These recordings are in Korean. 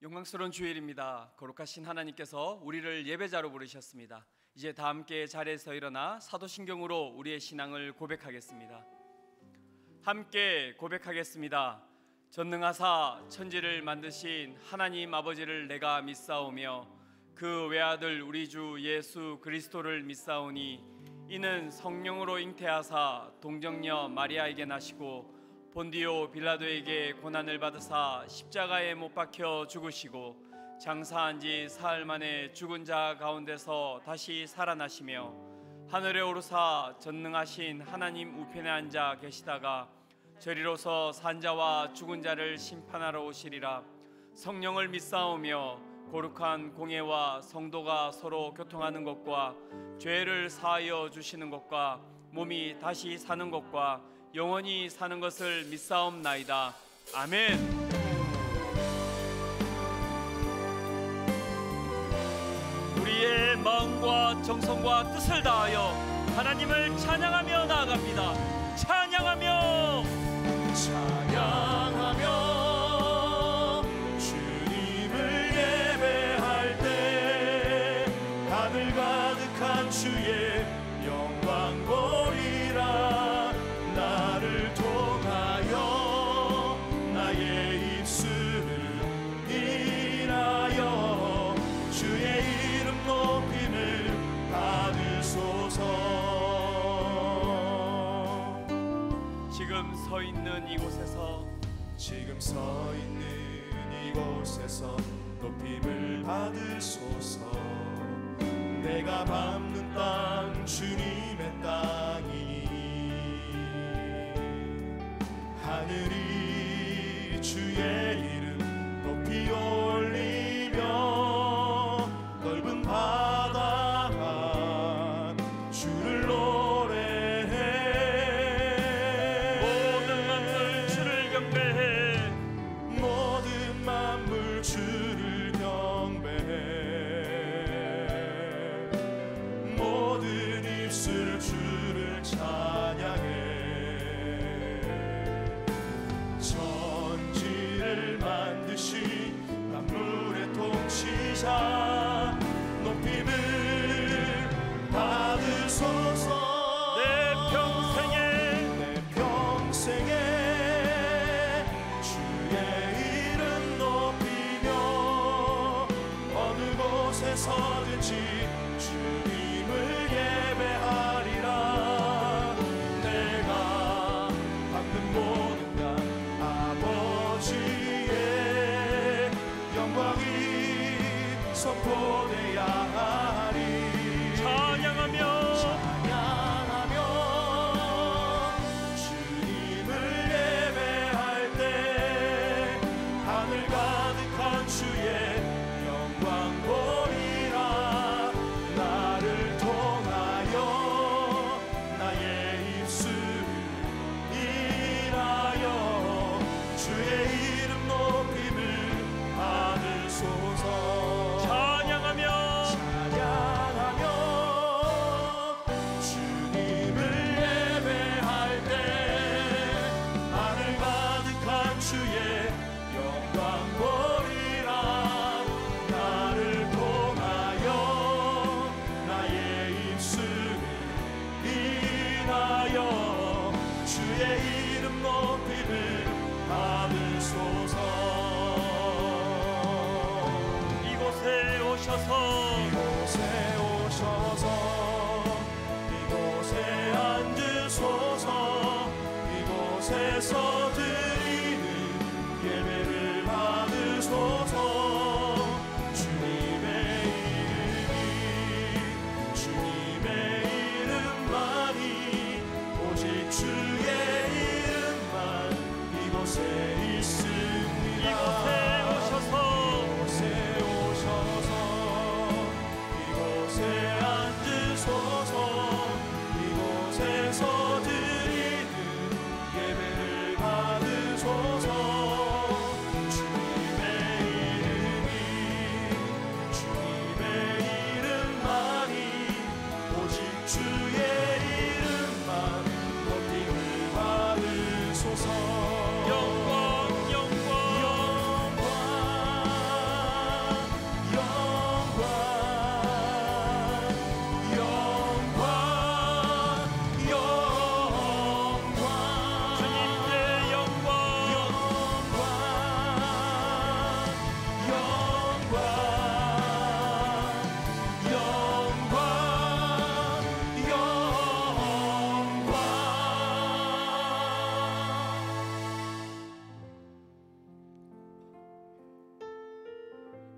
영광스러운 주일입니다. 거룩하신 하나님께서 우리를 예배자로 부르셨습니다. 이제 다 함께 자리에서 일어나 사도신경으로 우리의 신앙을 고백하겠습니다. 함께 고백하겠습니다. 전능하사 천지를 만드신 하나님 아버지를 내가 믿사오며 그 외아들 우리 주 예수 그리스도를 믿사오니 이는 성령으로 잉태하사 동정녀 마리아에게 나시고 본디오 빌라도에게 고난을 받으사 십자가에 못 박혀 죽으시고 장사한 지 사흘 만에 죽은 자 가운데서 다시 살아나시며 하늘에 오르사 전능하신 하나님 우편에 앉아 계시다가 저리로서 산자와 죽은 자를 심판하러 오시리라. 성령을 믿사오며 거룩한 공예와 성도가 서로 교통하는 것과 죄를 사하여 주시는 것과 몸이 다시 사는 것과 영원히 사는 것을 믿사옵나이다. 아멘. 우리의 마음과 정성과 뜻을 다하여 하나님을 찬양하며 나아갑니다. 찬양하며 주님을 예배할 때 하늘 가득한 주의 영광 보리라. 나를 통하여 나의 입술을 인하여 주의 이름 높임을 받으소서. 지금 서 있는 이곳에서 높임을 받으소서. 내가 밟는 땅 주님의 땅이니 하늘이 주의 이름 높이 올리며 넓은 바다가 주를 노래해. 모든 만물 주를 경배해. 모든 만물 주를 경배해. 모든 입술 주를 찬양해. 만드신 만물의 통치자 높임을 받으소서. 내 평생에 주의 이름 높이며 어느 곳에 서든지 주님을 예배하리라. 내가 받는 모든 영광이 선포되야 하리. 찬양하며 주님을 예배할 때 하늘 가득한 주의 영광 보리라. 나를 통하여 나의 입술을 인하여 주의 이름 높임을 받으소서. 찬양하며 주님을 예배할 때 하늘 가득한 주의 영광 보리라. 나를 통하여 나의 입술을 인하여 주의 이름 높임을 받으소서. 이곳에 오셔서 이곳에 앉으소서. 이곳에서 드리는 예배를 받으소서. 주님의 이름만이 오직 주의 이름만 이곳에 있습니다. 이곳에 오셔서 이곳에 앉으소서. 이곳에서 드리는 예배를 받으소서.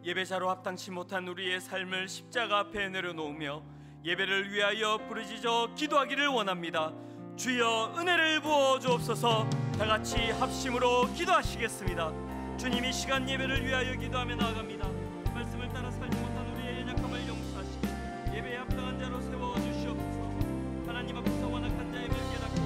예배자로 합당치 못한 우리의 삶을 십자가 앞에 내려놓으며 예배를 위하여 부르짖어 기도하기를 원합니다. 주여 은혜를 부어 주옵소서. 다 같이 합심으로 기도하시겠습니다. 주님, 이 시간 예배를 위하여 기도하며 나아갑니다. 말씀을 따라 살지 못한 우리의 연약함을 용서하시고 예배에 합당한 자로 세워 주시옵소서. 하나님 앞에서 완악한 자의 을 깨닫고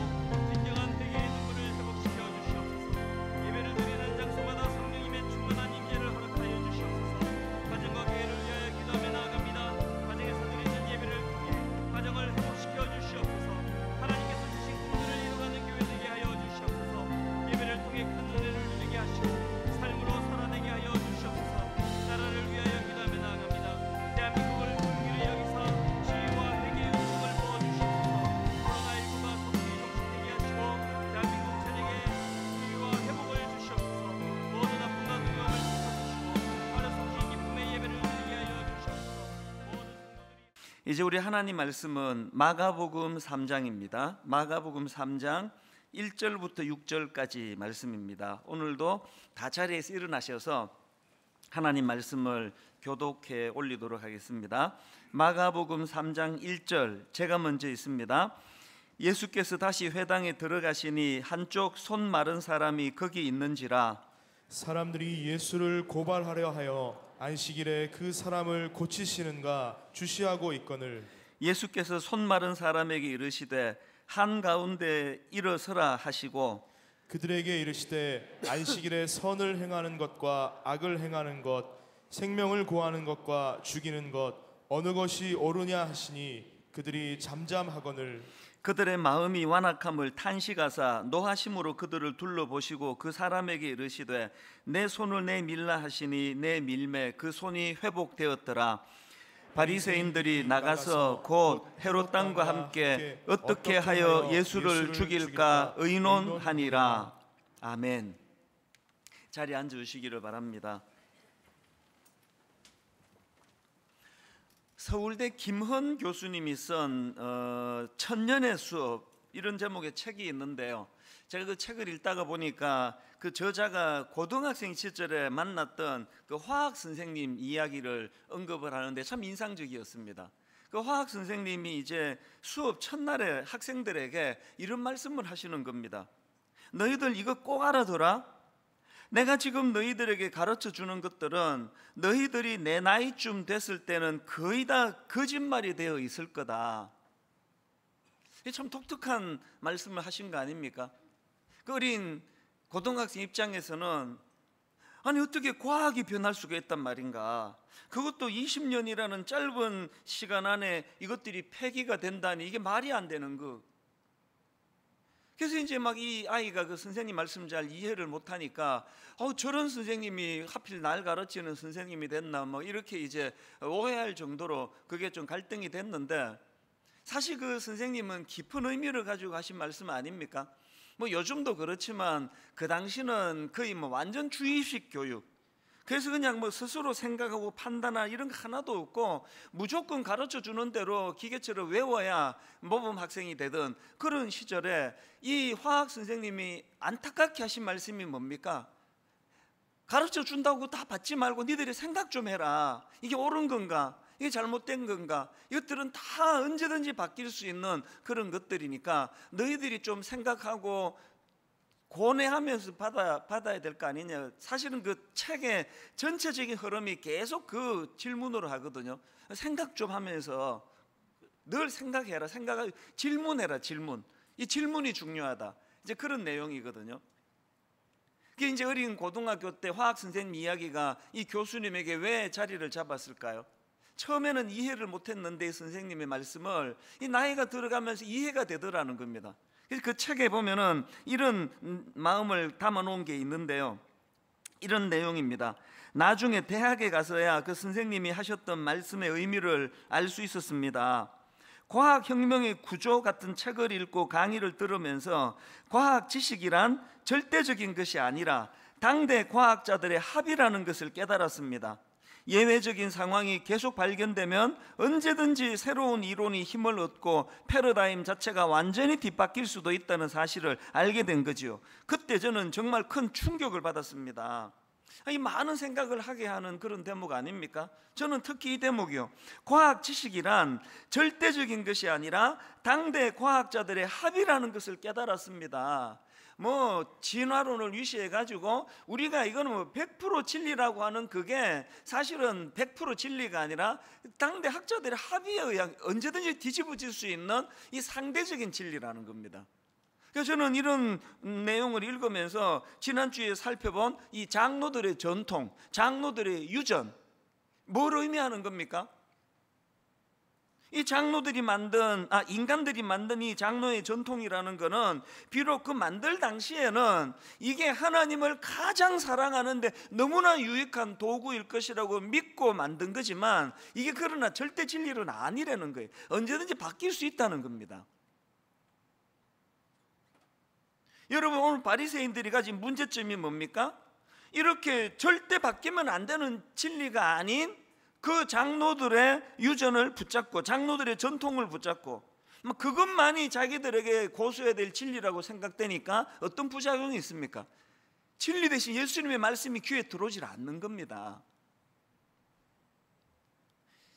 진정한 회개의 눈물을 회복시켜 주시옵소서. 예배를 드리는 장소마다 성령님의 충만한 임재를 허락하여 주시옵소서. 가정과 교회를 위하여 기도하며 나아갑니다. 가정에서 드리는 예배를 통해 가정을 회복시켜 주시옵소서. 하나님께서 주신 꿈들을 이루어가는 교회 되게 하여 주시옵소서. 예배를 통해 큰 은혜를 누리게 하시고 삶으로 살아내게 하여 주시옵소서. 나라를 위하여 기도하며 나아갑니다. 대한민국을 긍휼히 여기사 지혜와 회개의 은총을 부어주시옵소서. 코로나19가 속히 종식되게 하시고 대한민국 전역에 치유와 회복을 주시옵소서. 모든 아픔과 두려움을 씻어주시고 하루 속히 기쁨의 예배를 드리게 하여 주시옵소서. 모든 성도들이 이제 우리 하나님 말씀은 마가복음 3장입니다. 마가복음 3장 1절부터 6절까지 말씀입니다. 오늘도 다 자리에서 일어나셔서 하나님 말씀을 교독해 올리도록 하겠습니다. 마가복음 3장 1절 제가 먼저 있습니다. 예수께서 다시 회당에 들어가시니 한쪽 손 마른 사람이 거기 있는지라. 사람들이 예수를 고발하려 하여 안식일에 그 사람을 고치시는가 주시하고 있거늘 예수께서 손 마른 사람에게 이르시되 한가운데 일어서라 하시고 그들에게 이르시되 안식일에 선을 행하는 것과 악을 행하는 것, 생명을 고하는 것과 죽이는 것 어느 것이 옳으냐 하시니 그들이 잠잠하거늘 그들의 마음이 완악함을 탄식하사 노하심으로 그들을 둘러보시고 그 사람에게 이르시되 내 손을 내밀라 하시니 내 밀매 그 손이 회복되었더라. 바리새인들이 나가서 곧 헤롯 왕과 함께 어떻게 하여 예수를 죽일까 의논하니라. 아멘. 자리에 앉으시기를 바랍니다. 서울대 김헌 교수님이 쓴 천년의 수업 이런 제목의 책이 있는데요. 제가 그 책을 읽다가 보니까 그 저자가 고등학생 시절에 만났던 그 화학 선생님 이야기를 언급을 하는데 참 인상적이었습니다. 그 화학 선생님이 이제 수업 첫날에 학생들에게 이런 말씀을 하시는 겁니다. 너희들 이거 꼭 알아둬라. 내가 지금 너희들에게 가르쳐 주는 것들은 너희들이 내 나이쯤 됐을 때는 거의 다 거짓말이 되어 있을 거다. 이게 참 독특한 말씀을 하신 거 아닙니까? 그 어린 고등학생 입장에서는 아니 어떻게 과학이 변할 수가 있단 말인가? 그것도 20년이라는 짧은 시간 안에 이것들이 폐기가 된다니 이게 말이 안 되는 거. 그래서 이제 막 이 아이가 그 선생님 말씀 잘 이해를 못하니까 저런 선생님이 하필 날 가르치는 선생님이 됐나 뭐 이렇게 이제 오해할 정도로 그게 좀 갈등이 됐는데 사실 그 선생님은 깊은 의미를 가지고 하신 말씀 아닙니까? 뭐 요즘도 그렇지만 그 당시는 거의 뭐 완전 주입식 교육. 그래서 그냥 뭐 스스로 생각하고 판단할 이런 거 하나도 없고 무조건 가르쳐 주는 대로 기계처럼 외워야 모범 학생이 되던 그런 시절에 이 화학 선생님이 안타깝게 하신 말씀이 뭡니까? 가르쳐 준다고 다 받지 말고 니들이 생각 좀 해라. 이게 옳은 건가? 이게 잘못된 건가? 이것들은 다 언제든지 바뀔 수 있는 그런 것들이니까 너희들이 좀 생각하고 고뇌하면서 받아야 될 거 아니냐. 사실은 그 책의 전체적인 흐름이 계속 그 질문으로 하거든요. 생각 좀 하면서 늘 생각해라. 질문해라. 질문. 이 질문이 중요하다. 이제 그런 내용이거든요. 그게 이제 어린 고등학교 때 화학 선생님 이야기가 이 교수님에게 왜 자리를 잡았을까요? 처음에는 이해를 못했는데 선생님의 말씀을 이 나이가 들어가면서 이해가 되더라는 겁니다. 그래서 그 책에 보면은 이런 마음을 담아놓은 게 있는데요. 이런 내용입니다. 나중에 대학에 가서야 그 선생님이 하셨던 말씀의 의미를 알 수 있었습니다. 과학혁명의 구조 같은 책을 읽고 강의를 들으면서 과학 지식이란 절대적인 것이 아니라 당대 과학자들의 합의라는 것을 깨달았습니다. 예외적인 상황이 계속 발견되면 언제든지 새로운 이론이 힘을 얻고 패러다임 자체가 완전히 뒤바뀔 수도 있다는 사실을 알게 된 거죠. 그때 저는 정말 큰 충격을 받았습니다. 이 많은 생각을 하게 하는 그런 대목 아닙니까? 저는 특히 이 대목이요, 과학 지식이란 절대적인 것이 아니라 당대 과학자들의 합의라는 것을 깨달았습니다. 진화론을 위시해 가지고 우리가 이거는 100% 진리라고 하는 그게 사실은 100% 진리가 아니라 당대 학자들의 합의에 의한 언제든지 뒤집어질 수 있는 이 상대적인 진리라는 겁니다. 그래서 저는 이런 내용을 읽으면서 지난주에 살펴본 이 장로들의 전통, 장로들의 유전, 뭘 의미하는 겁니까? 이 장로들이 인간들이 만든 이 장로의 전통이라는 것은 비록 그 만들 당시에는 이게 하나님을 가장 사랑하는데 너무나 유익한 도구일 것이라고 믿고 만든 거지만, 이게 그러나 절대 진리는 아니라는 거예요. 언제든지 바뀔 수 있다는 겁니다. 여러분, 오늘 바리새인들이 가진 문제점이 뭡니까? 이렇게 절대 바뀌면 안 되는 진리가 아닌 그 장로들의 유전을 붙잡고 장로들의 전통을 붙잡고 그것만이 자기들에게 고수해야 될 진리라고 생각되니까 어떤 부작용이 있습니까? 진리 대신 예수님의 말씀이 귀에 들어오질 않는 겁니다.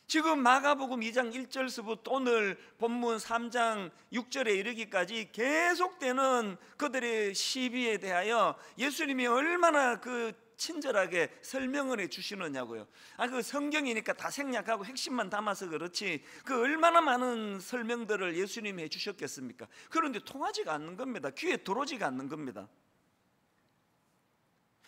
지금 마가복음 2장 1절서부터 오늘 본문 3장 6절에 이르기까지 계속되는 그들의 시비에 대하여 예수님이 얼마나 친절하게 설명을 해 주시느냐고요. 그 성경이니까 다 생략하고 핵심만 담아서 그렇지 얼마나 많은 설명들을 예수님이 해 주셨겠습니까? 그런데 통하지가 않는 겁니다. 귀에 들어오지가 않는 겁니다.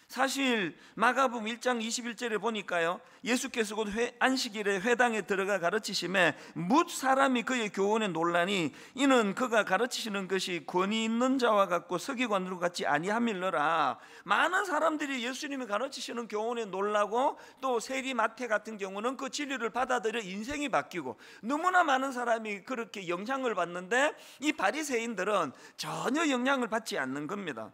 사실 마가복음 1장 21절에 보니까요, 예수께서 곧 안식일에 회당에 들어가 가르치심에 뭇 사람이 그의 교훈에 놀라니 이는 그가 가르치시는 것이 권위 있는 자와 같고 서기관으로 같지 아니함일러라. 많은 사람들이 예수님이 가르치시는 교훈에 놀라고, 또 세리 마태 같은 경우는 그 진리를 받아들여 인생이 바뀌고, 너무나 많은 사람이 그렇게 영향을 받는데 이 바리새인들은 전혀 영향을 받지 않는 겁니다.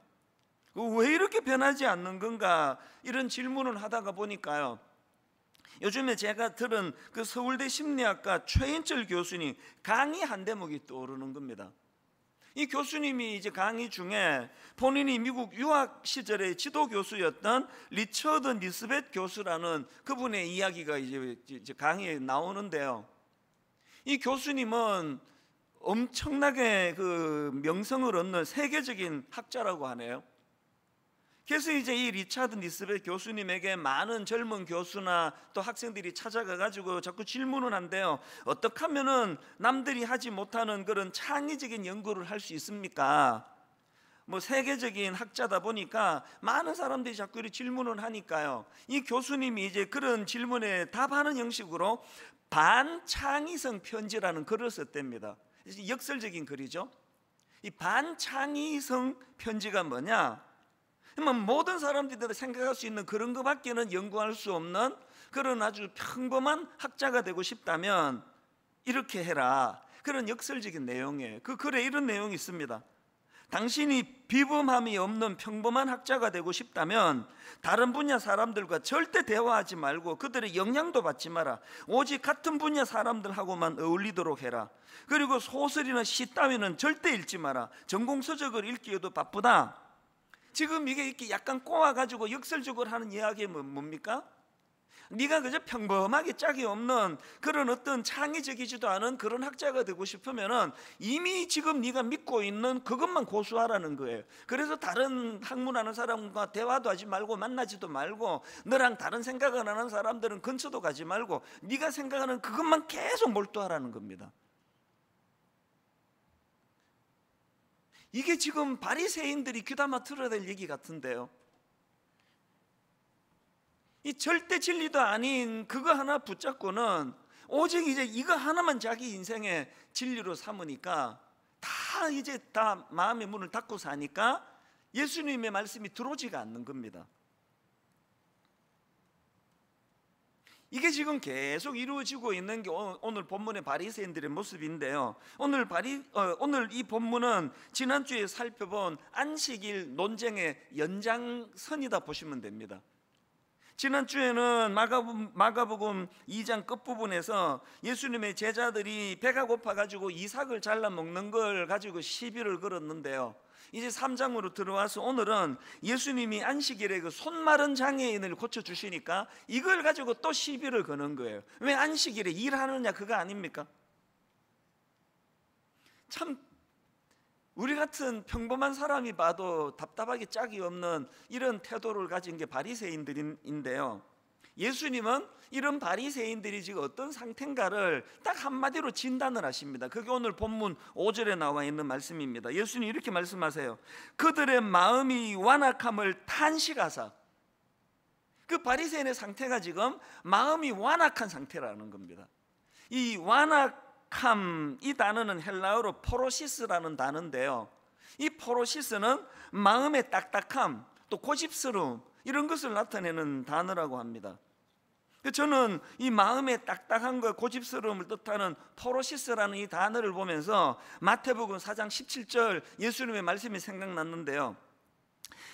왜 이렇게 변하지 않는 건가, 이런 질문을 하다가 보니까요, 요즘에 제가 들은 그 서울대 심리학과 최인철 교수님 강의 한 대목이 떠오르는 겁니다. 이 교수님이 이제 강의 중에 본인이 미국 유학 시절에 지도 교수였던 리처드 니스벳 교수라는 그분의 이야기가 이제 강의에 나오는데요, 이 교수님은 엄청나게 명성을 얻는 세계적인 학자라고 하네요. 그래서 이제 이 리차드 니스벳 교수님에게 많은 젊은 교수나 또 학생들이 찾아가 가지고 자꾸 질문을 한대요. 어떻게 하면은 남들이 하지 못하는 그런 창의적인 연구를 할 수 있습니까? 세계적인 학자다 보니까 많은 사람들이 자꾸 이렇게 질문을 하니까요, 이 교수님이 이제 그런 질문에 답하는 형식으로 반창의성 편지라는 글을 썼답니다. 역설적인 글이죠. 이 반창의성 편지가 뭐냐? 모든 사람들이 생각할 수 있는 그런 것밖에는 연구할 수 없는 그런 아주 평범한 학자가 되고 싶다면 이렇게 해라. 그런 역설적인 내용이에요. 그 글에 이런 내용이 있습니다. 당신이 비범함이 없는 평범한 학자가 되고 싶다면 다른 분야 사람들과 절대 대화하지 말고 그들의 영향도 받지 마라. 오직 같은 분야 사람들하고만 어울리도록 해라. 그리고 소설이나 시 따위는 절대 읽지 마라. 전공서적을 읽기에도 바쁘다. 지금 이게 이렇게 약간 꼬아가지고 역설적으로 하는 이야기가 뭡니까? 네가 그저 평범하게 짝이 없는 그런 어떤 창의적이지도 않은 그런 학자가 되고 싶으면은 이미 지금 네가 믿고 있는 그것만 고수하라는 거예요. 그래서 다른 학문하는 사람과 대화도 하지 말고 만나지도 말고, 너랑 다른 생각을 하는 사람들은 근처도 가지 말고 네가 생각하는 그것만 계속 몰두하라는 겁니다. 이게 지금 바리새인들이 귀담아 들어야 될 얘기 같은데요, 이 절대 진리도 아닌 그거 하나 붙잡고는 오직 이제 이거 하나만 자기 인생의 진리로 삼으니까 다 마음의 문을 닫고 사니까 예수님의 말씀이 들어오지가 않는 겁니다. 이게 지금 계속 이루어지고 있는 게 오늘 본문의 바리새인들의 모습인데요, 오늘 이 본문은 지난주에 살펴본 안식일 논쟁의 연장선이다 보시면 됩니다. 지난주에는 마가복음 2장 끝부분에서 예수님의 제자들이 배가 고파가지고 이삭을 잘라 먹는 걸 가지고 시비를 걸었는데요, 이제 3장으로 들어와서 오늘은 예수님이 안식일에 그 손 마른 장애인을 고쳐주시니까 이걸 가지고 또 시비를 거는 거예요. 왜 안식일에 일하느냐, 그거 아닙니까? 참 우리 같은 평범한 사람이 봐도 답답하게 짝이 없는 이런 태도를 가진 게 바리새인들인데요, 예수님은 이런 바리새인들이 지금 어떤 상태인가를 딱 한마디로 진단을 하십니다. 그게 오늘 본문 5절에 나와 있는 말씀입니다. 예수님이 이렇게 말씀하세요. 그들의 마음이 완악함을 탄식하사. 그 바리새인의 상태가 지금 마음이 완악한 상태라는 겁니다. 이 완악함, 이 단어는 헬라어로 포로시스라는 단어인데요, 이 포로시스는 마음의 딱딱함, 또 고집스러움, 이런 것을 나타내는 단어라고 합니다. 저는 이 마음의 딱딱함과 고집스러움을 뜻하는 포로시스라는 이 단어를 보면서 마태복음 4장 17절 예수님의 말씀이 생각났는데요,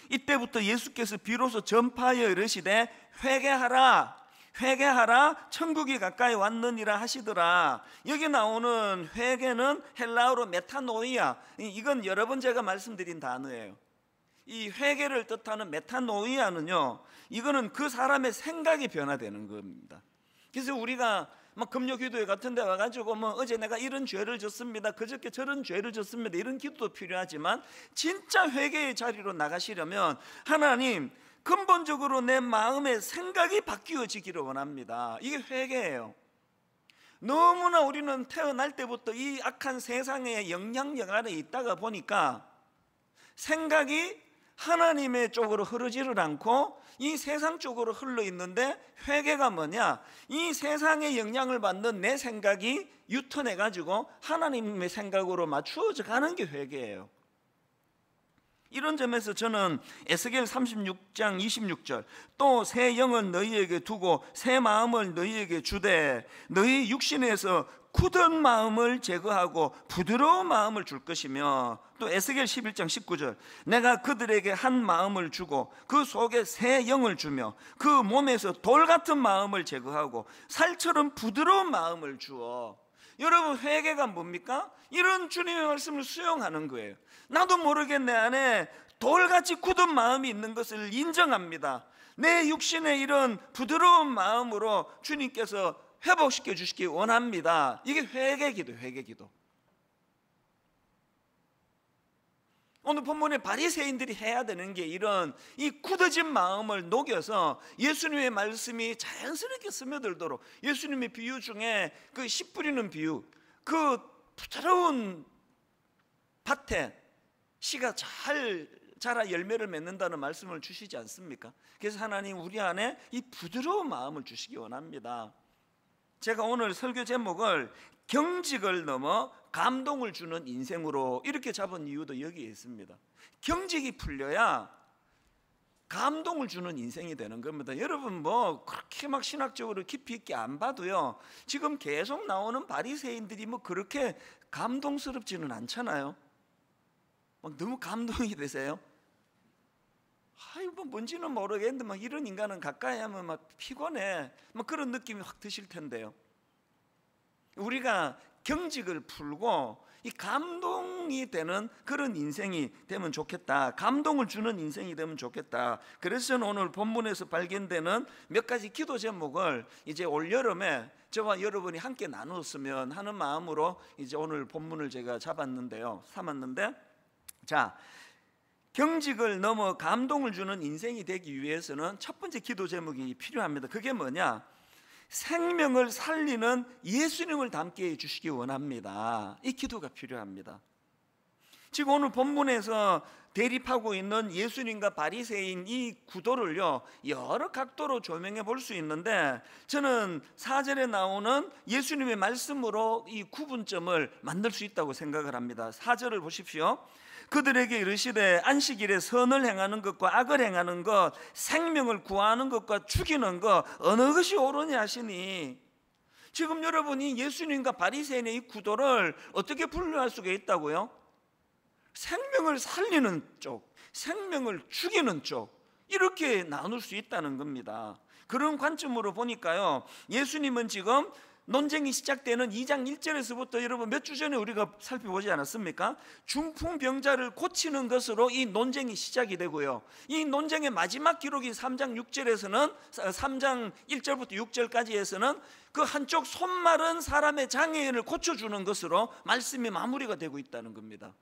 이때부터 예수께서 비로소 전파하여 이르시되 회개하라, 회개하라, 천국이 가까이 왔느니라 하시더라. 여기 나오는 회개는 헬라어로 메타노이아, 이건 여러 번 제가 말씀드린 단어예요. 이 회개를 뜻하는 메타노이아는요, 이거는 그 사람의 생각이 변화되는 겁니다. 그래서 우리가 막 금요 기도회 같은 데 와가지고 뭐 어제 내가 이런 죄를 졌습니다, 그저께 저런 죄를 졌습니다, 이런 기도도 필요하지만 진짜 회개의 자리로 나가시려면 하나님, 근본적으로 내 마음의 생각이 바뀌어지기를 원합니다. 이게 회개예요. 너무나 우리는 태어날 때부터 이 악한 세상의 영향력 아래 있다가 보니까 생각이 하나님의 쪽으로 흐르지를 않고 이 세상 쪽으로 흘러 있는데, 회개가 뭐냐? 이 세상의 영향을 받는 내 생각이 유턴해 가지고 하나님의 생각으로 맞추어져 가는 게 회개예요. 이런 점에서 저는 에스겔 36장 26절 또 새 영을 너희에게 두고 새 마음을 너희에게 주되 너희 육신에서 굳은 마음을 제거하고 부드러운 마음을 줄 것이며, 또 에스겔 11장 19절 내가 그들에게 한 마음을 주고 그 속에 새 영을 주며 그 몸에서 돌 같은 마음을 제거하고 살처럼 부드러운 마음을 주어. 여러분, 회개가 뭡니까? 이런 주님의 말씀을 수용하는 거예요. 나도 모르게 내 안에 돌같이 굳은 마음이 있는 것을 인정합니다. 내 육신의 이런 부드러운 마음으로 주님께서 회복시켜 주시기 원합니다. 이게 회개기도, 회개기도. 오늘 본문에 바리새인들이 해야 되는 게 이런 이 굳어진 마음을 녹여서 예수님의 말씀이 자연스럽게 스며들도록, 예수님의 비유 중에 그 씨 뿌리는 비유, 그 부드러운 밭에 씨가 잘 자라 열매를 맺는다는 말씀을 주시지 않습니까? 그래서 하나님, 우리 안에 이 부드러운 마음을 주시기 원합니다. 제가 오늘 설교 제목을 경직을 넘어 감동을 주는 인생으로 이렇게 잡은 이유도 여기에 있습니다. 경직이 풀려야 감동을 주는 인생이 되는 겁니다. 여러분, 뭐 그렇게 막 신학적으로 깊이 있게 안 봐도요, 지금 계속 나오는 바리새인들이 뭐 그렇게 감동스럽지는 않잖아요. 막 너무 감동이 되세요? 아이, 뭐 뭔지는 모르겠는데 막 이런 인간은 가까이 하면 막 피곤해, 막 그런 느낌이 확 드실 텐데요. 우리가 경직을 풀고 이 감동이 되는 그런 인생이 되면 좋겠다, 감동을 주는 인생이 되면 좋겠다. 그래서 저는 오늘 본문에서 발견되는 몇 가지 기도 제목을 이제 올 여름에 저와 여러분이 함께 나누었으면 하는 마음으로 이제 오늘 본문을 제가 삼았는데, 자, 경직을 넘어 감동을 주는 인생이 되기 위해서는 첫 번째 기도 제목이 필요합니다. 그게 뭐냐? 생명을 살리는 예수님을 닮게 해주시기 원합니다. 이 기도가 필요합니다. 지금 오늘 본문에서 대립하고 있는 예수님과 바리새인 이 구도를요, 여러 각도로 조명해 볼 수 있는데, 저는 4절에 나오는 예수님의 말씀으로 이 구분점을 만들 수 있다고 생각을 합니다. 4절을 보십시오. 그들에게 이르시되 안식일에 선을 행하는 것과 악을 행하는 것, 생명을 구하는 것과 죽이는 것, 어느 것이 옳으냐 하시니. 지금 여러분이 예수님과 바리새인의 이 구도를 어떻게 분류할 수가 있다고요? 생명을 살리는 쪽, 생명을 죽이는 쪽, 이렇게 나눌 수 있다는 겁니다. 그런 관점으로 보니까요, 예수님은 지금 논쟁이 시작되는 2장 1절에서부터 여러분 몇 주 전에 우리가 살펴보지 않았습니까? 중풍병자를 고치는 것으로 이 논쟁이 시작이 되고요, 이 논쟁의 마지막 기록이 3장 6절에서는 3장 1절부터 6절까지에서는 그 한쪽 손 마른 사람의 장애인을 고쳐주는 것으로 말씀이 마무리가 되고 있다는 겁니다.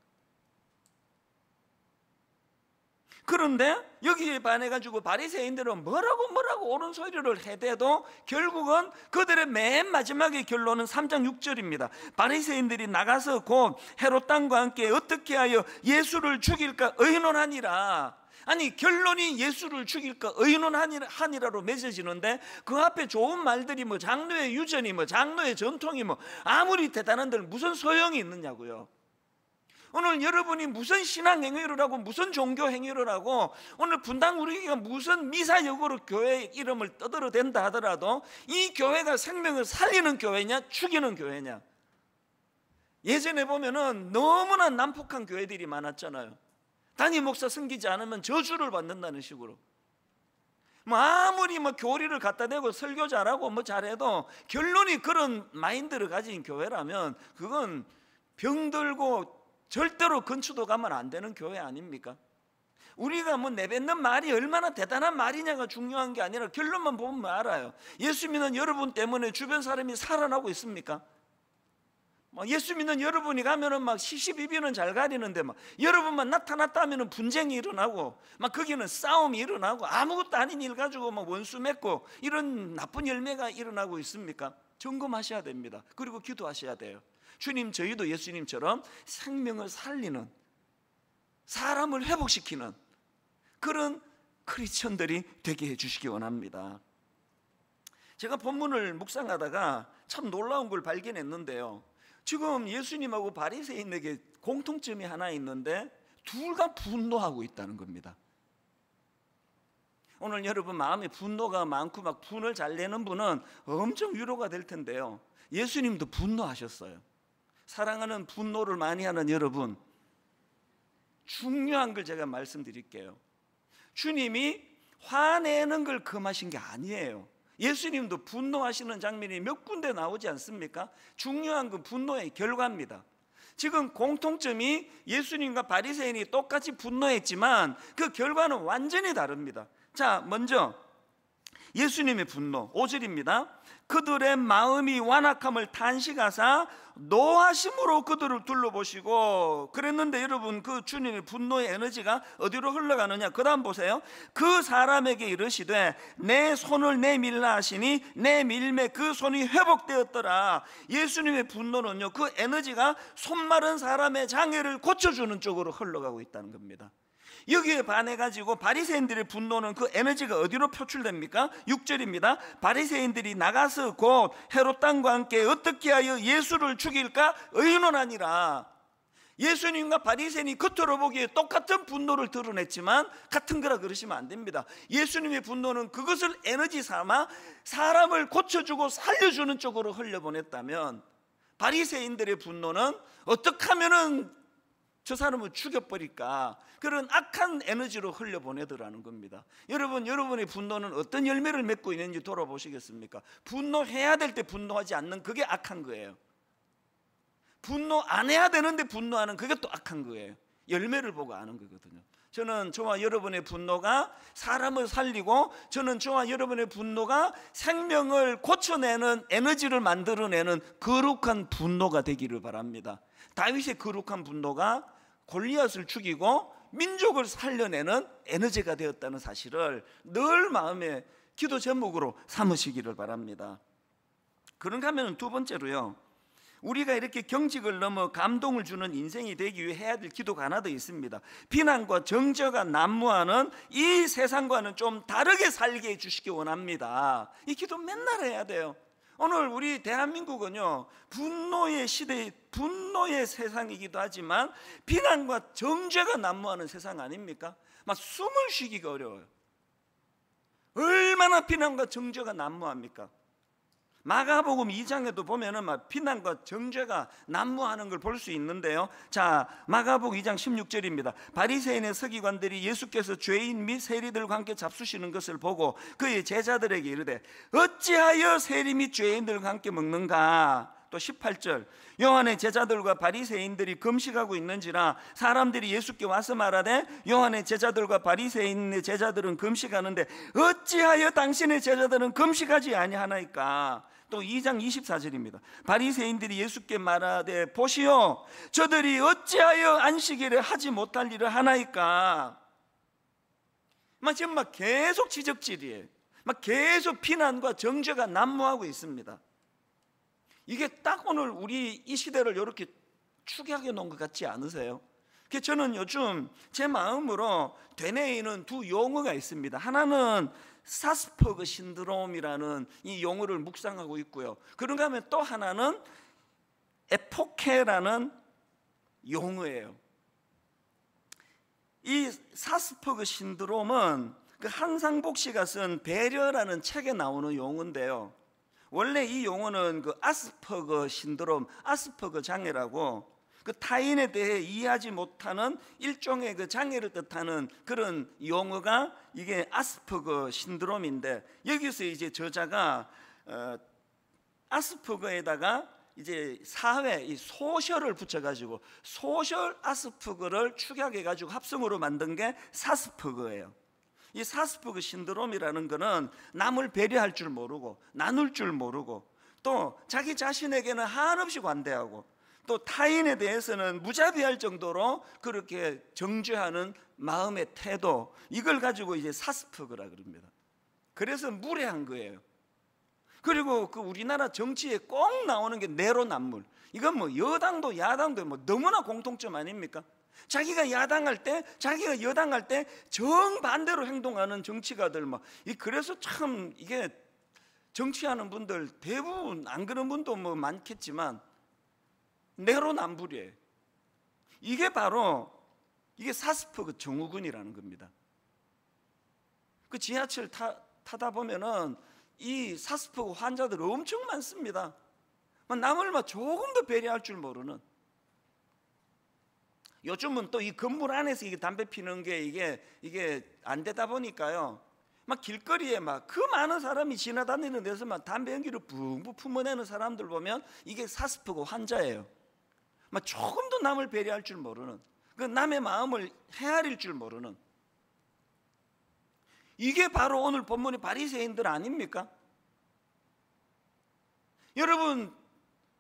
그런데 여기에 반해가지고 바리새인들은 뭐라고 옳은 소리를 해대도 결국은 그들의 맨 마지막의 결론은 3장 6절입니다. 바리새인들이 나가서 곧 헤롯 왕과 함께 어떻게 하여 예수를 죽일까 의논하니라. 아니, 결론이 예수를 죽일까 의논하니라로 맺어지는데 그 앞에 좋은 말들이 뭐 장로의 유전이 뭐 장로의 전통이 뭐 아무리 대단한들 무슨 소용이 있느냐고요. 오늘 여러분이 무슨 신앙 행위를 하고 무슨 종교 행위를 하고 오늘 분당 우리가 무슨 미사역으로 교회 이름을 떠들어댄다 하더라도 이 교회가 생명을 살리는 교회냐 죽이는 교회냐. 예전에 보면은 너무나 난폭한 교회들이 많았잖아요. 단임 목사 섬기지 않으면 저주를 받는다는 식으로. 뭐 아무리 뭐 교리를 갖다 대고 설교 잘하고 뭐 잘해도 결론이 그런 마인드를 가진 교회라면 그건 병들고 절대로 근처도 가면 안 되는 교회 아닙니까? 우리가 뭐 내뱉는 말이 얼마나 대단한 말이냐가 중요한 게 아니라 결론만 보면 알아요. 예수 믿는 여러분 때문에 주변 사람이 살아나고 있습니까? 예수 믿는 여러분이 가면은 막 시시비비는 잘 가리는데 막 여러분만 나타났다 하면은 분쟁이 일어나고 막 거기는 싸움이 일어나고 아무것도 아닌 일 가지고 막 원수 맺고 이런 나쁜 열매가 일어나고 있습니까? 점검하셔야 됩니다. 그리고 기도하셔야 돼요. 주님, 저희도 예수님처럼 생명을 살리는, 사람을 회복시키는 그런 크리스천들이 되게 해주시기 원합니다. 제가 본문을 묵상하다가 참 놀라운 걸 발견했는데요, 지금 예수님하고 바리새인에게 공통점이 하나 있는데 둘 다 분노하고 있다는 겁니다. 오늘 여러분 마음에 분노가 많고 막 분을 잘 내는 분은 엄청 위로가 될 텐데요, 예수님도 분노하셨어요. 사랑하는 분노를 많이 하는 여러분, 중요한 걸 제가 말씀드릴게요. 주님이 화내는 걸 금하신 게 아니에요. 예수님도 분노하시는 장면이 몇 군데 나오지 않습니까? 중요한 건 분노의 결과입니다. 지금 공통점이 예수님과 바리새인이 똑같이 분노했지만 그 결과는 완전히 다릅니다. 자, 먼저 예수님의 분노 5절입니다. 그들의 마음이 완악함을 탄식하사 노하심으로 그들을 둘러보시고. 그랬는데 여러분, 그 주님의 분노의 에너지가 어디로 흘러가느냐? 그 다음 보세요. 그 사람에게 이르시되 내 손을 내밀라 하시니 내 밀매 그 손이 회복되었더라. 예수님의 분노는요, 그 에너지가 손 마른 사람의 장애를 고쳐주는 쪽으로 흘러가고 있다는 겁니다. 여기에 반해가지고 바리새인들의 분노는 그 에너지가 어디로 표출됩니까? 6절입니다. 바리새인들이 나가서 곧 헤롯 왕과 함께 어떻게 하여 예수를 죽일까 의논하니라. 예수님과 바리새인이 겉으로 보기에 똑같은 분노를 드러냈지만 같은 거라 그러시면 안 됩니다. 예수님의 분노는 그것을 에너지 삼아 사람을 고쳐주고 살려주는 쪽으로 흘려보냈다면, 바리새인들의 분노는 어떻게 하면은 저 사람을 죽여버릴까, 그런 악한 에너지로 흘려보내더라는 겁니다. 여러분, 여러분의 분노는 어떤 열매를 맺고 있는지 돌아보시겠습니까? 분노해야 될 때 분노하지 않는 그게 악한 거예요. 분노 안 해야 되는데 분노하는 그게 또 악한 거예요. 열매를 보고 아는 거거든요. 저는 저와 여러분의 분노가 사람을 살리고, 저는 저와 여러분의 분노가 생명을 고쳐내는 에너지를 만들어내는 거룩한 분노가 되기를 바랍니다. 다윗의 거룩한 분노가 골리앗을 죽이고 민족을 살려내는 에너지가 되었다는 사실을 늘 마음의 기도 제목으로 삼으시기를 바랍니다. 그런가 하면 두 번째로요, 우리가 이렇게 경직을 넘어 감동을 주는 인생이 되기 위해 해야 될 기도가 하나 더 있습니다. 비난과 정죄가 난무하는 이 세상과는 좀 다르게 살게 해주시기 원합니다. 이 기도 맨날 해야 돼요. 오늘 우리 대한민국은요, 분노의 시대, 분노의 세상이기도 하지만 비난과 정죄가 난무하는 세상 아닙니까? 막 숨을 쉬기가 어려워요. 얼마나 비난과 정죄가 난무합니까? 마가복음 2장에도 보면은 막 비난과 정죄가 난무하는 걸 볼 수 있는데요. 자, 마가복음 2장 16절입니다. 바리새인의 서기관들이 예수께서 죄인 및 세리들과 함께 잡수시는 것을 보고 그의 제자들에게 이르되 어찌하여 세리 및 죄인들과 함께 먹는가? 또 18절, 요한의 제자들과 바리새인들이 금식하고 있는지라 사람들이 예수께 와서 말하되 요한의 제자들과 바리새인의 제자들은 금식하는데 어찌하여 당신의 제자들은 금식하지 아니하나이까? 또 2장 24절입니다. 바리새인들이 예수께 말하되 보시오, 저들이 어찌하여 안식일에 하지 못할 일을 하나이까? 지금 계속 지적질이에요. 계속 비난과 정죄가 난무하고 있습니다. 이게 딱 오늘 우리 이 시대를 이렇게 축약해 놓은 것 같지 않으세요? 저는 요즘 제 마음으로 되뇌이는 두 용어가 있습니다. 하나는 사스퍼그 신드롬이라는 이 용어를 묵상하고 있고요. 그런가 하면 또 하나는 에포케라는 용어예요. 이 사스퍼그 신드롬은 그 한상복 씨가 쓴 배려라는 책에 나오는 용어인데요. 원래 이 용어는 그 아스퍼거 신드롬, 아스퍼거 장애라고 그 타인에 대해 이해하지 못하는 일종의 그 장애를 뜻하는 그런 용어가 이게 아스퍼거 신드롬인데, 여기서 이제 저자가 아스퍼거에다가 이제 사회 이 소셜을 붙여가지고 소셜 아스퍼거를 축약해가지고 합성으로 만든 게 사스퍼거예요. 이 사스퍼그 신드롬이라는 것은 남을 배려할 줄 모르고 나눌 줄 모르고 또 자기 자신에게는 한없이 관대하고 또 타인에 대해서는 무자비할 정도로 그렇게 정죄하는 마음의 태도, 이걸 가지고 이제 사스퍼그라 그럽니다. 그래서 무례한 거예요. 그리고 그 우리나라 정치에 꼭 나오는 게 내로남불. 이건 여당도 야당도 너무나 공통점 아닙니까? 자기가 야당할 때, 자기가 여당할 때 정반대로 행동하는 정치가들 그래서 참 이게 정치하는 분들 대부분 안 그런 분도 많겠지만 내로남불이에요. 이게 바로 이게 사스퍼그 증후군이라는 겁니다. 그 지하철 타다 보면은 이 사스퍼그 환자들 엄청 많습니다. 남을 조금 더 배려할 줄 모르는. 요즘은 또 이 건물 안에서 이게 담배 피는 게 이게 안 되다 보니까요. 길거리에 그 많은 사람이 지나다니는 데서 담배 연기를 붕붕 품어내는 사람들 보면 이게 사스퍼그 환자예요. 조금도 남을 배려할 줄 모르는, 그 남의 마음을 헤아릴 줄 모르는. 이게 바로 오늘 본문의 바리새인들 아닙니까? 여러분,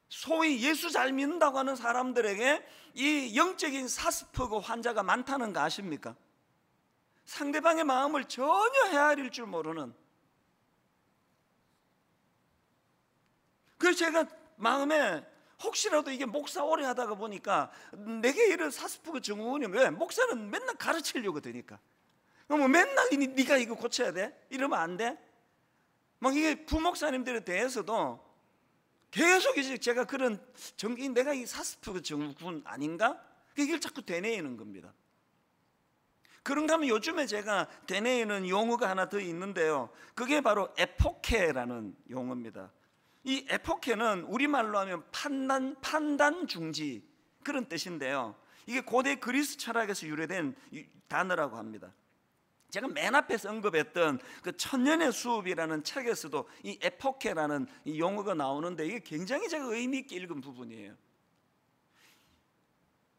소위 예수 잘 믿는다고 하는 사람들에게 이 영적인 사스퍼그 환자가 많다는 거 아십니까? 상대방의 마음을 전혀 헤아릴 줄 모르는. 그래서 제가 마음에 혹시라도 이게 목사 오래 하다가 보니까 내게 이런 사스퍼그 증후군이 왜? 목사는 맨날 가르치려고 되니까. 맨날 네가 이거 고쳐야 돼? 이러면 안 돼? 이게 부목사님들에 대해서도 계속 이제 제가 그런 내가 이 사스퍼그 증후군 아닌가? 이걸 자꾸 되뇌이는 겁니다. 그런가 하면 요즘에 제가 되뇌이는 용어가 하나 더 있는데요. 그게 바로 에포케라는 용어입니다. 이 에포케는 우리말로 하면 판단 중지 그런 뜻인데요. 이게 고대 그리스 철학에서 유래된 단어라고 합니다. 제가 맨 앞에서 언급했던 그 천년의 수업이라는 책에서도 이 에포케라는 이 용어가 나오는데 이게 굉장히 제가 의미 있게 읽은 부분이에요.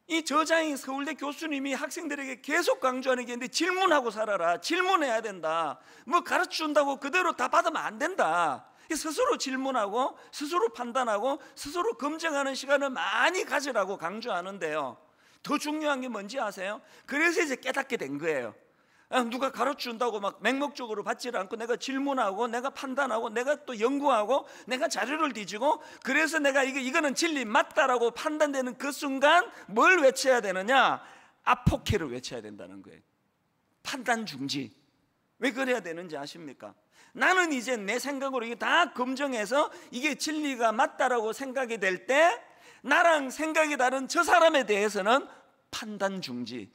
이 저자인 서울대 교수님이 학생들에게 계속 강조하는 게 있는데 질문하고 살아라. 질문해야 된다. 가르쳐준다고 그대로 다 받으면 안 된다. 스스로 질문하고 스스로 판단하고 스스로 검증하는 시간을 많이 가지라고 강조하는데요. 더 중요한 게 뭔지 아세요? 그래서 이제 깨닫게 된 거예요. 누가 가르쳐준다고 맹목적으로 받지를 않고 내가 질문하고 내가 판단하고 내가 또 연구하고 내가 자료를 뒤지고 그래서 내가 이거는 진리 맞다라고 판단되는 그 순간 뭘 외쳐야 되느냐? 아포케를 외쳐야 된다는 거예요. 판단 중지. 왜 그래야 되는지 아십니까? 나는 이제 내 생각으로 이게 다 검증해서 이게 진리가 맞다라고 생각이 될 때 나랑 생각이 다른 저 사람에 대해서는 판단 중지,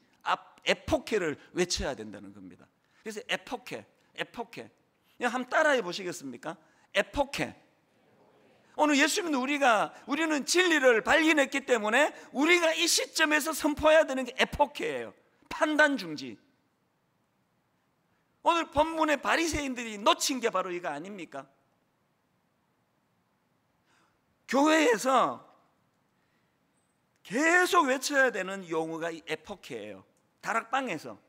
에포케를 외쳐야 된다는 겁니다. 그래서 에포케 한번 따라해 보시겠습니까? 에포케. 오늘 예수 믿는 우리는 진리를 발견했기 때문에 우리가 이 시점에서 선포해야 되는 게 에포케예요. 판단 중지. 오늘 본문의 바리새인들이 놓친 게 바로 이거 아닙니까? 교회에서 계속 외쳐야 되는 용어가 이 에포케예요. 다락방에서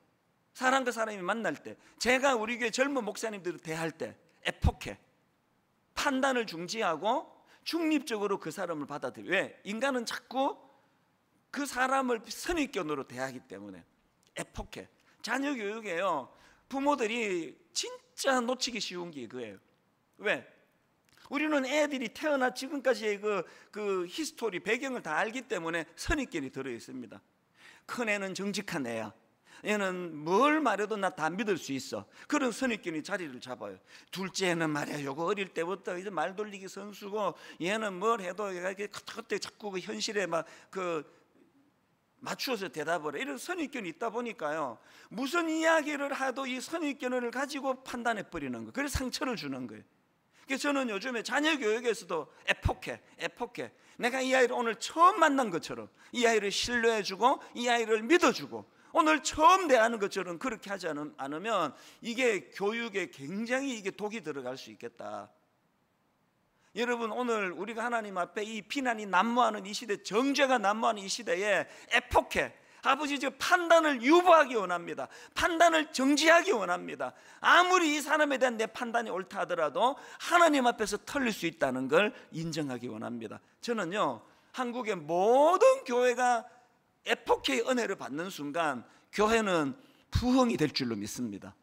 사람과 사람이 만날 때, 제가 우리 교회 젊은 목사님들을 대할 때 에포케, 판단을 중지하고 중립적으로 그 사람을 받아들여. 왜? 인간은 자꾸 그 사람을 선입견으로 대하기 때문에. 에포케. 자녀 교육에요, 부모들이 진짜 놓치기 쉬운 게 이거예요. 왜? 우리는 애들이 태어나 지금까지의 그 히스토리, 배경을 다 알기 때문에 선입견이 들어있습니다. 큰애는 정직한 애야, 얘는 뭘 말해도 나 다 믿을 수 있어. 그런 선입견이 자리를 잡아요. 둘째는 말이야, 요거 어릴 때부터 이제 말 돌리기 선수고, 얘는 뭘 해도 그때 자꾸 그 현실에 맞추어서 대답을 해. 이런 선입견이 있다 보니까요, 무슨 이야기를 하도 이 선입견을 가지고 판단해 버리는 거예요. 그래서 상처를 주는 거예요. 그래서 저는 요즘에 자녀 교육에서도 에포케, 내가 이 아이를 오늘 처음 만난 것처럼 이 아이를 신뢰해주고 이 아이를 믿어주고 오늘 처음 대하는 것처럼 그렇게 하지 않으면 이게 교육에 굉장히 이게 독이 들어갈 수 있겠다. 여러분, 오늘 우리가 하나님 앞에 이 비난이 난무하는 이 시대, 정죄가 난무하는 이 시대에 에포케, 아버지 저 판단을 유보하기 원합니다. 판단을 정지하기 원합니다. 아무리 이 사람에 대한 내 판단이 옳다 하더라도 하나님 앞에서 털릴 수 있다는 걸 인정하기 원합니다. 저는요, 한국의 모든 교회가 에포케의 은혜를 받는 순간 교회는 부흥이 될 줄로 믿습니다.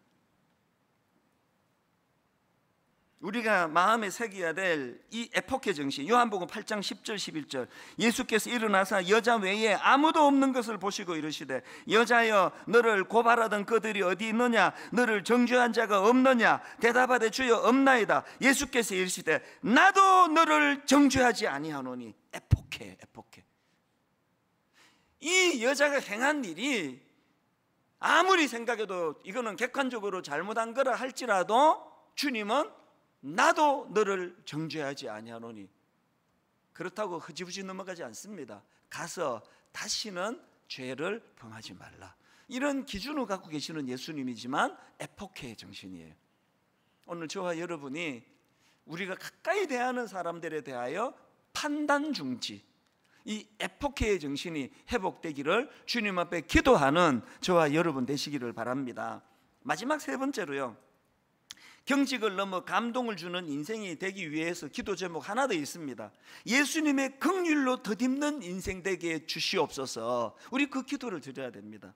우리가 마음에 새겨야 될 이 에포케 정신, 요한복음 8장 10절 11절, 예수께서 일어나사 여자 외에 아무도 없는 것을 보시고 이르시되 여자여 너를 고발하던 그들이 어디 있느냐, 너를 정죄한 자가 없느냐, 대답하되 주여 없나이다. 예수께서 이르시되 나도 너를 정죄하지 아니하노니. 에포케. 이 여자가 행한 일이 아무리 생각해도 이거는 객관적으로 잘못한 거라 할지라도 주님은 나도 너를 정죄하지 아니하노니. 그렇다고 흐지부지 넘어가지 않습니다. 가서 다시는 죄를 범하지 말라. 이런 기준을 갖고 계시는 예수님이지만 에포케의 정신이에요. 오늘 저와 여러분이 우리가 가까이 대하는 사람들에 대하여 판단 중지, 이 에포케의 정신이 회복되기를 주님 앞에 기도하는 저와 여러분 되시기를 바랍니다. 마지막 세 번째로요, 경직을 넘어 감동을 주는 인생이 되기 위해서 기도 제목 하나 더 있습니다. 예수님의 긍휼로 덧입는 인생 되게 주시옵소서. 우리 그 기도를 드려야 됩니다.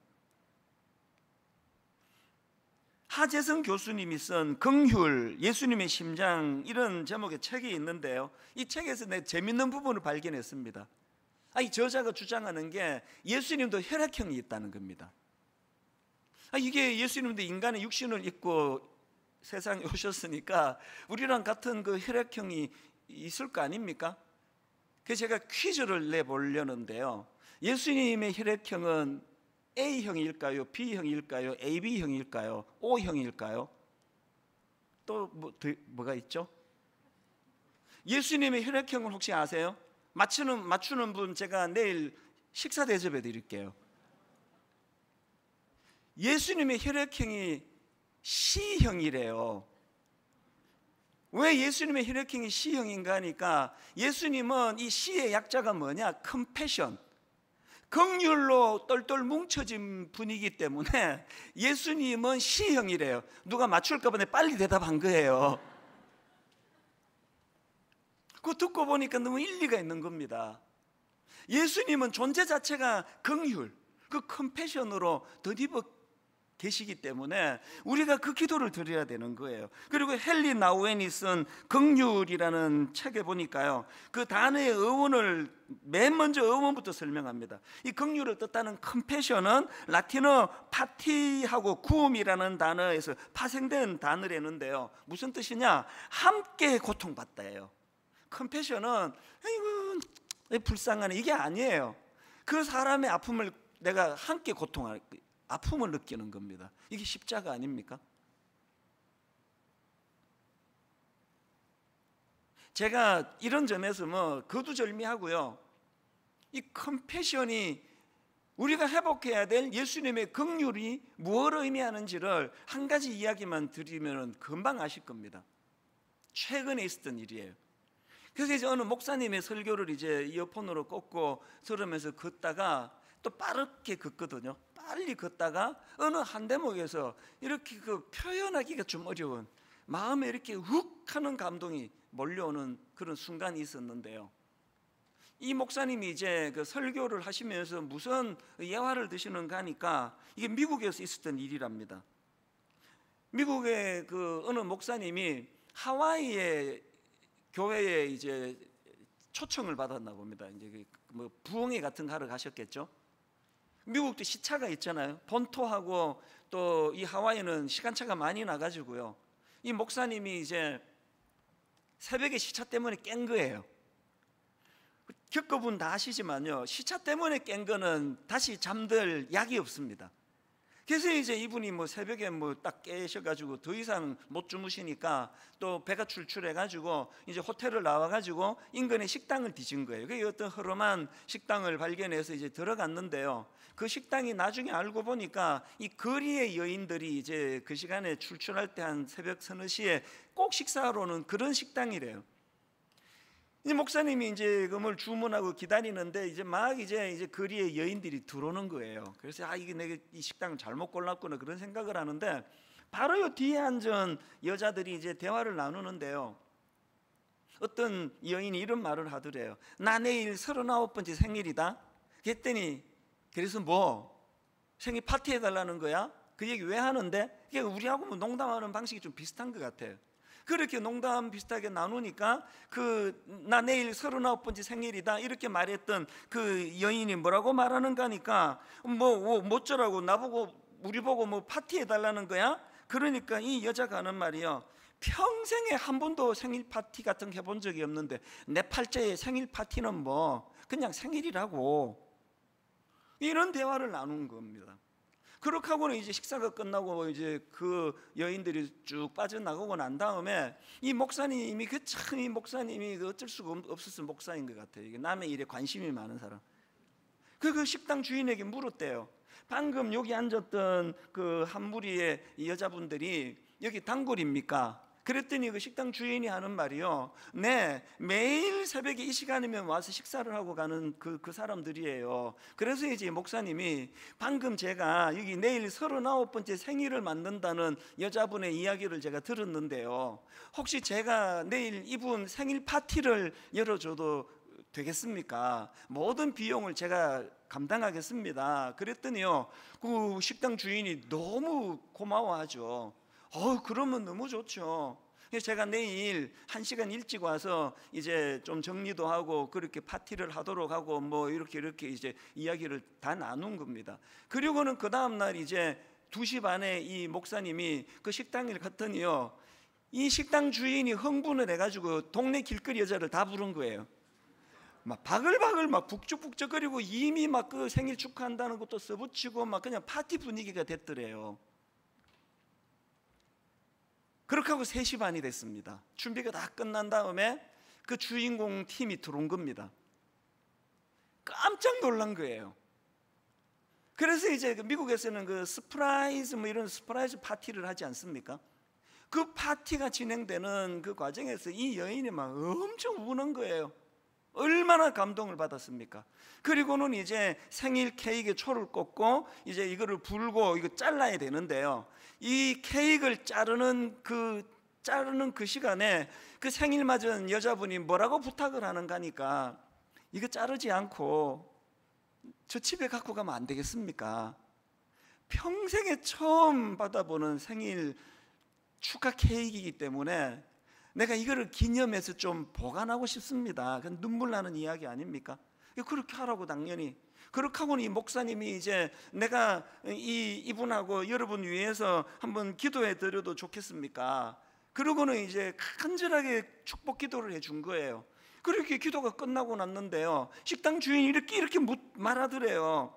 하재성 교수님이 쓴 긍휼, 예수님의 심장, 이런 제목의 책이 있는데요, 이 책에서 내 재밌는 부분을 발견했습니다. 이 저자가 주장하는 게 예수님도 혈액형이 있다는 겁니다. 이게 예수님도 인간의 육신을 입고 세상에 오셨으니까 우리랑 같은 그 혈액형이 있을 거 아닙니까? 그래서 제가 퀴즈를 내보려는데요, 예수님의 혈액형은 A형일까요? B형일까요? AB형일까요? O형일까요? 또 뭐가 있죠? 예수님의 혈액형을 혹시 아세요? 맞추는 분 제가 내일 식사 대접해 드릴게요. 예수님의 혈액형이 C형이래요. 왜 예수님의 혈액형이 C형인가 하니까, 예수님은 이 C의 약자가 뭐냐? 컴패션, 긍휼로 똘똘 뭉쳐진 분이기 때문에 예수님은 C형이래요. 누가 맞출까 봐 빨리 대답한 거예요. 그거 듣고 보니까 너무 일리가 있는 겁니다. 예수님은 존재 자체가 긍휼, 그 컴패션으로 덧입어 계시기 때문에 우리가 그 기도를 드려야 되는 거예요. 그리고 헨리 나우엔이 쓴 긍휼이라는 책에 보니까요, 그 단어의 어원을 맨 먼저 어원부터 설명합니다. 이 긍휼을 뜻하는 컴패션은 라틴어 파티하고 구움이라는 단어에서 파생된 단어라는데요, 무슨 뜻이냐? 함께 고통받다예요. 컴패션은 아이고 불쌍하네, 이게 아니에요. 그 사람의 아픔을 내가 함께 고통할, 아픔을 느끼는 겁니다. 이게 십자가 아닙니까? 제가 이런 점에서 뭐 거두절미하고요. 이 컴패션이 우리가 회복해야 될 예수님의 긍휼이 무엇을 의미하는지를 한 가지 이야기만 드리면 금방 아실 겁니다. 최근에 있었던 일이에요. 그래서 이제 어느 목사님의 설교를 이제 이어폰으로 꽂고 들으면서 걷다가 또 빠르게 걷거든요. 빨리 걷다가 어느 한 대목에서 이렇게 그 표현하기가 좀 어려운 마음에 이렇게 훅 하는 감동이 몰려오는 그런 순간이 있었는데요. 이 목사님이 이제 그 설교를 하시면서 무슨 예화를 드시는가 하니까 이게 미국에서 있었던 일이랍니다. 미국의 그 어느 목사님이 하와이의 교회에 이제 초청을 받았나 봅니다. 이제 뭐 부흥회 같은 거 하러 가셨겠죠. 미국도 시차가 있잖아요. 본토하고 또 이 하와이는 시간차가 많이 나가지고요. 이 목사님이 이제 새벽에 시차 때문에 깬 거예요. 겪어본 다 아시지만요, 시차 때문에 깬 거는 다시 잠들 약이 없습니다. 그래서 이제 이분이 뭐 새벽에 뭐 딱 깨셔가지고 더 이상 못 주무시니까 또 배가 출출해가지고 이제 호텔을 나와가지고 인근에 식당을 뒤진 거예요. 그게 어떤 허름한 식당을 발견해서 이제 들어갔는데요. 그 식당이 나중에 알고 보니까 이 거리의 여인들이 이제 그 시간에 출출할 때 한 새벽 서너 시에 꼭 식사하러 오는 그런 식당이래요. 이 목사님이 이제 그걸 주문하고 기다리는데 이제 막 이제 거리에 여인들이 들어오는 거예요. 그래서 이게 내가 이 식당을 잘못 골랐구나 그런 생각을 하는데 바로 요 뒤에 앉은 여자들이 이제 대화를 나누는데요. 어떤 여인이 이런 말을 하더래요. 나 내일 39번째 생일이다. 그랬더니 그래서 뭐 생일 파티 해달라는 거야? 그 얘기 왜 하는데? 그게 우리하고 뭐 농담하는 방식이 좀 비슷한 것 같아요. 그렇게 농담 비슷하게 나누니까 나 내일 39번째 생일이다 이렇게 말했던 그 여인이 뭐라고 말하는가 하니까 뭐 어쩌라고 나보고 우리 보고 뭐 파티해 달라는 거야? 그러니까 이 여자가 하는 말이요, 평생에 한 번도 생일 파티 같은 거 해본 적이 없는데 내 팔자의 생일 파티는 뭐 그냥 생일이라고, 이런 대화를 나눈 겁니다. 그렇게 하고는 이제 식사가 끝나고 이제 그 여인들이 쭉 빠져나가고 난 다음에 이 목사님이 이 목사님이 어쩔 수가 없었던 목사인 것 같아요. 이게 남의 일에 관심이 많은 사람. 그 식당 주인에게 물었대요. 방금 여기 앉았던 그 한 무리의 여자분들이 여기 단골입니까? 그랬더니 그 식당 주인이 하는 말이요, 네, 매일 새벽에 이 시간이면 와서 식사를 하고 가는 그 사람들이에요. 그래서 이제 목사님이 방금 제가 여기 내일 39번째 생일을 만든다는 여자분의 이야기를 제가 들었는데요, 혹시 제가 내일 이분 생일 파티를 열어줘도 되겠습니까? 모든 비용을 제가 감당하겠습니다. 그랬더니요, 그 식당 주인이 너무 고마워하죠. 그러면 너무 좋죠. 그래서 제가 내일 1시간 일찍 와서 이제 좀 정리도 하고 그렇게 파티를 하도록 하고 뭐 이렇게 이제 이야기를 다 나눈 겁니다. 그리고는 그 다음 날 이제 2시 반에 이 목사님이 그 식당을 갔더니요, 이 식당 주인이 흥분을 해가지고 동네 길거리 여자를 다 부른 거예요. 막 바글바글 막 북적북적거리고 이미 막 그 생일 축하한다는 것도 써붙이고 막 그냥 파티 분위기가 됐더래요. 그렇게 하고 3시 반이 됐습니다. 준비가 다 끝난 다음에 그 주인공 팀이 들어온 겁니다. 깜짝 놀란 거예요. 그래서 이제 미국에서는 그 서프라이즈 뭐 이런 서프라이즈 파티를 하지 않습니까? 그 파티가 진행되는 그 과정에서 이 여인이 막 엄청 우는 거예요. 얼마나 감동을 받았습니까? 그리고는 이제 생일 케이크에 초를 꽂고 이제 이거를 불고 이거 잘라야 되는데요, 이 케이크를 자르는 그 시간에 그 생일 맞은 여자분이 뭐라고 부탁을 하는가 하니까 이거 자르지 않고 저 집에 갖고 가면 안 되겠습니까? 평생에 처음 받아보는 생일 축하 케이크이기 때문에 내가 이거를 기념해서 좀 보관하고 싶습니다. 그건 눈물 나는 이야기 아닙니까? 그렇게 하라고 당연히. 그렇게 하고는 이 목사님이 이제 내가 이분하고 여러분 위해서 한번 기도해 드려도 좋겠습니까? 그러고는 이제 간절하게 축복 기도를 해준 거예요. 그렇게 기도가 끝나고 났는데요, 식당 주인이 이렇게 말하더래요.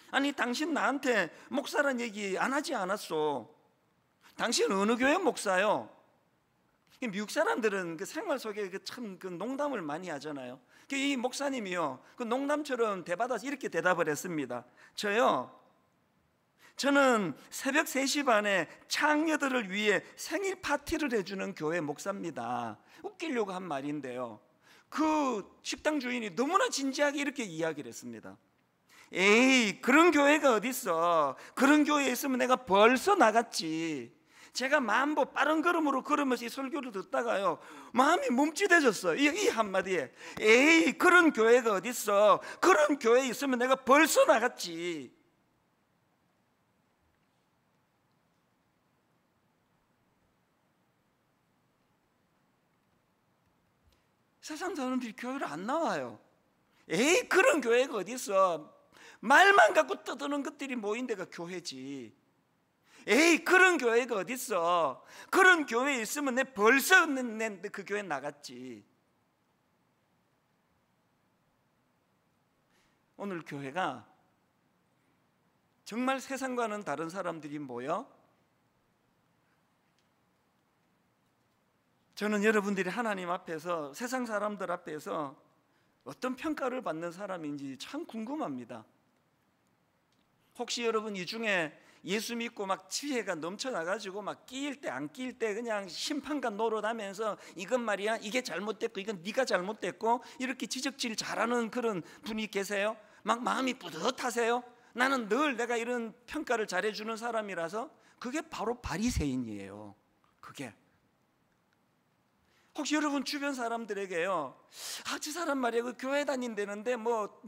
아니 당신 나한테 목사란 얘기 안 하지 않았어. 당신 어느 교회 목사요? 미국 사람들은 그 생활 속에 참 그 농담을 많이 하잖아요. 이 목사님이요, 그 농담처럼 대받아서 이렇게 대답을 했습니다. 저는 새벽 3시 반에 창녀들을 위해 생일 파티를 해주는 교회 목사입니다. 웃기려고 한 말인데요, 그 식당 주인이 너무나 진지하게 이렇게 이야기를 했습니다. 에이, 그런 교회가 어딨어. 그런 교회에 있으면 내가 벌써 나갔지. 제가 만보 빠른 걸음으로 걸으면서 이 설교를 듣다가요, 마음이 멈칫해졌어요. 이 한마디에, 에이, 그런 교회가 어딨어. 그런 교회에 있으면 내가 벌써 나갔지. 세상 사람들이 교회를 안 나와요. 에이, 그런 교회가 어딨어. 말만 갖고 떠드는 것들이 모인 데가 교회지. 에이, 그런 교회가 어딨어. 그런 교회에 있으면 내 벌써 그 교회 나갔지. 오늘 교회가 정말 세상과는 다른 사람들이 모여, 저는 여러분들이 하나님 앞에서, 세상 사람들 앞에서 어떤 평가를 받는 사람인지 참 궁금합니다. 혹시 여러분 이 중에 예수 믿고 막 지혜가 넘쳐나가지고 막 끼일 때 안 끼일 때 그냥 심판관 노릇하면서 이건 말이야, 이게 잘못됐고 이건 네가 잘못됐고 이렇게 지적질 잘하는 그런 분이 계세요? 막 마음이 뿌듯하세요? 나는 늘 내가 이런 평가를 잘해주는 사람이라서. 그게 바로 바리새인이에요. 그게 혹시 여러분 주변 사람들에게요, 저 사람 말이야, 그 교회 다닌다는데 뭐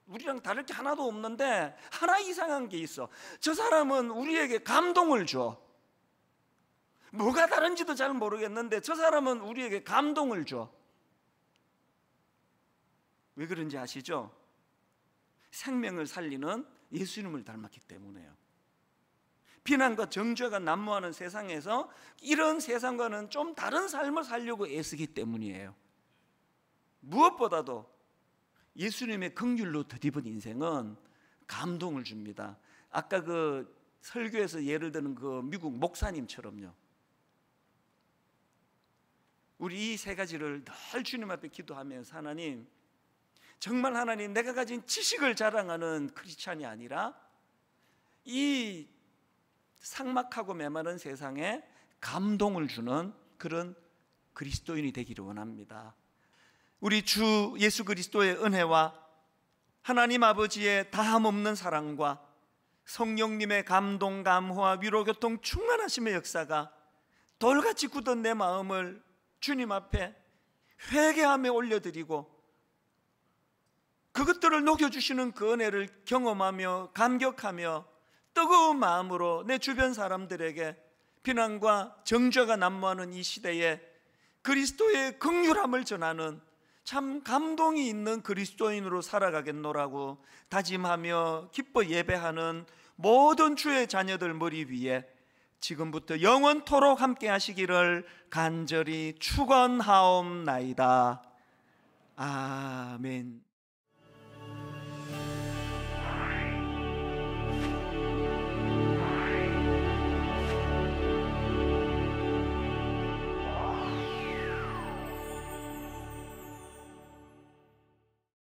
우리랑 다를 게 하나도 없는데 하나 이상한 게 있어. 저 사람은 우리에게 감동을 줘. 뭐가 다른지도 잘 모르겠는데 저 사람은 우리에게 감동을 줘. 왜 그런지 아시죠? 생명을 살리는 예수님을 닮았기 때문에요. 비난과 정죄가 난무하는 세상에서 이런 세상과는 좀 다른 삶을 살려고 애쓰기 때문이에요. 무엇보다도 예수님의 긍휼로 덧입은 인생은 감동을 줍니다. 아까 그 설교에서 예를 드는 그 미국 목사님처럼요, 우리 이 세 가지를 늘 주님 앞에 기도하면서, 하나님, 정말 하나님, 내가 가진 지식을 자랑하는 크리스찬이 아니라 이 삭막하고 메마른 세상에 감동을 주는 그런 그리스도인이 되기를 원합니다. 우리 주 예수 그리스도의 은혜와 하나님 아버지의 다함없는 사랑과 성령님의 감동, 감화와 위로, 교통, 충만하심의 역사가 돌같이 굳은 내 마음을 주님 앞에 회개하며 올려드리고, 그것들을 녹여주시는 그 은혜를 경험하며 감격하며 뜨거운 마음으로 내 주변 사람들에게 비난과 정죄가 난무하는 이 시대에 그리스도의 긍휼함을 전하는 참 감동이 있는 그리스도인으로 살아가겠노라고 다짐하며 기뻐 예배하는 모든 주의 자녀들 머리 위에 지금부터 영원토록 함께 하시기를 간절히 축원하옵나이다. 아멘.